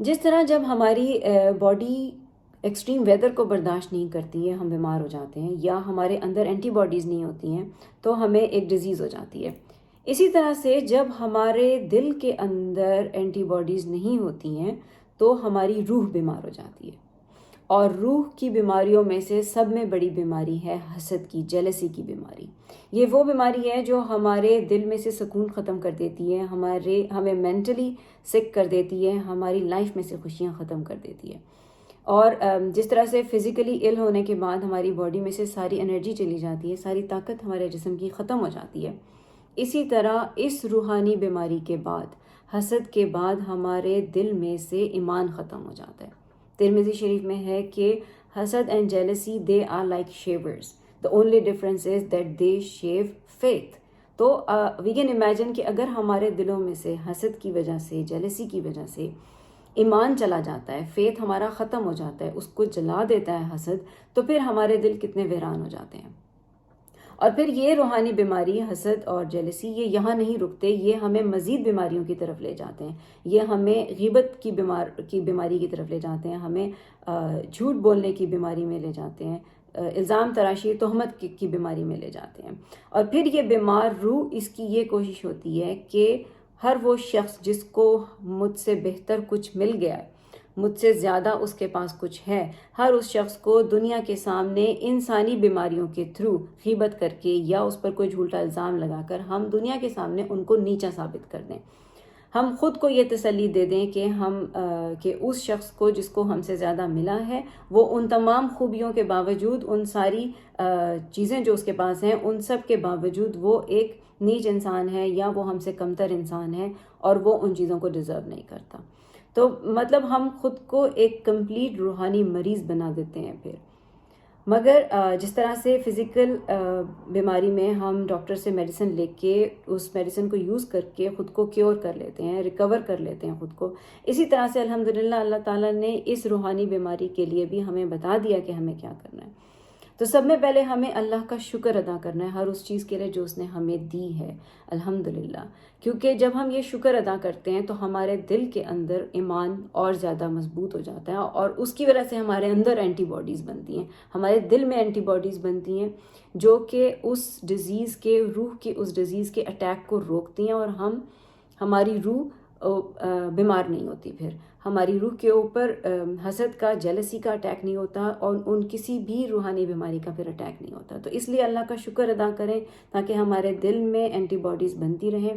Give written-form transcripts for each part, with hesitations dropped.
جس طرح جب ہماری باڈی ایکسٹریم ویدر کو برداشت نہیں کرتی ہے، ہم بیمار ہو جاتے ہیں، یا ہمارے اندر اینٹی باڈیز نہیں ہوتی ہیں تو ہمیں ایک ڈیزیز ہو جاتی ہے۔ اسی طرح سے جب ہمارے دل کے اندر اینٹی باڈیز نہیں ہوتی ہیں تو ہماری روح بیمار ہو جاتی ہے۔ اور روح کی بیماریوں میں سے سب میں بڑی بیماری ہے حسد کی، جیلسی کی بیماری۔ یہ وہ بیماری ہے جو ہمارے دل میں سے سکون ختم کر دیتی ہے، ہمیں مینٹلی سک کر دیتی ہے، ہماری لائف میں سے خوشیاں ختم کر دیتی ہے۔ اور جس طرح سے فزیکلی ill ہونے کے بعد ہماری باڈی میں سے ساری انرجی چلی جاتی ہے، ساری طاقت ہمارے جسم کی ختم ہو جاتی ہے، اسی طرح اس روحانی بیماری کے بعد، حسد کے بعد ہمارے دل میں سے ایمان ختم ہو جاتا ہے۔ ترمذی شریف میں ہے کہ حسد and jealousy they are like shivers, the only difference is that they shave faith۔ تو وی کین امیجن کہ اگر ہمارے دلوں میں سے حسد کی وجہ سے، جیلسی کی وجہ سے ایمان چلا جاتا ہے، فیتھ ہمارا ختم ہو جاتا ہے، اس کو جلا دیتا ہے حسد، تو پھر ہمارے دل کتنے ویران ہو جاتے ہیں۔ اور پھر یہ روحانی بیماری، حسد اور جیلسی، یہ یہاں نہیں رکتے، یہ ہمیں مزید بیماریوں کی طرف لے جاتے ہیں۔ یہ ہمیں غیبت کی بیماری کی طرف لے جاتے ہیں، ہمیں جھوٹ بولنے کی بیماری میں لے جاتے ہیں، الزام تراشی، تہمت کی بیماری میں لے جاتے ہیں۔ اور پھر یہ بیمار روح، اس کی یہ کوشش ہوتی ہے کہ ہر وہ شخص جس کو مجھ سے بہتر کچھ مل گیا ہے، مجھ سے زیادہ اس کے پاس کچھ ہے، ہر اس شخص کو دنیا کے سامنے انسانی بیماریوں کے تھرو غیبت کر کے یا اس پر کوئی جھوٹا الزام لگا کر ہم دنیا کے سامنے ان کو نیچا ثابت کر دیں۔ ہم خود کو یہ تسلی دے دیں کہ اس شخص کو جس کو ہم سے زیادہ ملا ہے، وہ ان تمام خوبیوں کے باوجود، ان ساری چیزیں جو اس کے پاس ہیں، ان سب کے باوجود وہ ایک نیچ انسان ہے، یا وہ ہم سے کمتر انسان ہے، اور وہ ان چیزوں کو ڈیزرو نہیں کرتا۔ تو مطلب ہم خود کو ایک کمپلیٹ روحانی مریض بنا دیتے ہیں پھر۔ مگر جس طرح سے فزیکل بیماری میں ہم ڈاکٹر سے میڈیسن لے کے اس میڈیسن کو یوز کر کے خود کو کیور کر لیتے ہیں، ریکور کر لیتے ہیں خود کو، اسی طرح سے الحمدللہ اللہ تعالیٰ نے اس روحانی بیماری کے لیے بھی ہمیں بتا دیا کہ ہمیں کیا کرنا ہے۔ تو سب میں پہلے ہمیں اللہ کا شکر ادا کرنا ہے ہر اس چیز کے لیے جو اس نے ہمیں دی ہے، الحمدللہ۔ کیونکہ جب ہم یہ شکر ادا کرتے ہیں تو ہمارے دل کے اندر ایمان اور زیادہ مضبوط ہو جاتا ہے، اور اس کی وجہ سے ہمارے اندر اینٹی باڈیز بنتی ہیں، ہمارے دل میں اینٹی باڈیز بنتی ہیں جو کہ اس ڈیزیز کے، روح کی اس ڈیزیز کے اٹیک کو روکتی ہیں، اور ہماری روح بیمار نہیں ہوتی۔ پھر ہماری روح کے اوپر حسد کا، جیلسی کا اٹیک نہیں ہوتا، اور ان کسی بھی روحانی بیماری کا پھر اٹیک نہیں ہوتا۔ تو اس لیے اللہ کا شکر ادا کریں تاکہ ہمارے دل میں اینٹی باڈیز بنتی رہیں۔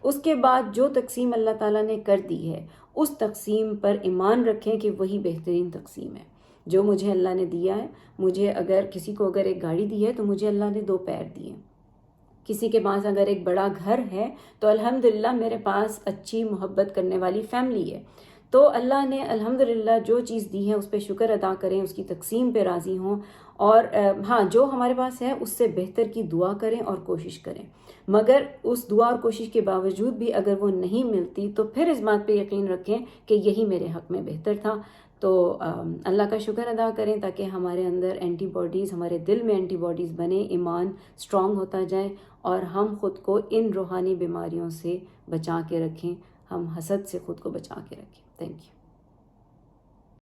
اس کے بعد جو تقسیم اللہ تعالیٰ نے کر دی ہے، اس تقسیم پر ایمان رکھیں کہ وہی بہترین تقسیم ہے۔ جو مجھے اللہ نے دیا ہے، مجھے اگر کسی کو اگر ایک گاڑی دی ہے تو مجھے اللہ نے 2 پیر دیے۔ کسی کے پاس اگر ایک بڑا گھر ہے تو الحمدللہ میرے پاس اچھی محبت کرنے والی فیملی ہے۔ تو اللہ نے الحمدللہ جو چیز دی ہے اس پہ شکر ادا کریں، اس کی تقسیم پہ راضی ہوں، اور ہاں جو ہمارے پاس ہے اس سے بہتر کی دعا کریں اور کوشش کریں۔ مگر اس دعا اور کوشش کے باوجود بھی اگر وہ نہیں ملتی تو پھر اس بات پہ یقین رکھیں کہ یہی میرے حق میں بہتر تھا۔ تو اللہ کا شکر ادا کریں تاکہ ہمارے اندر اینٹی باڈیز، ہمارے دل میں اینٹی باڈیز بنے، ایمان اسٹرانگ ہوتا جائے، اور ہم خود کو ان روحانی بیماریوں سے بچا کے رکھیں، ہم حسد سے خود کو بچا کے رکھیں۔ Thank you.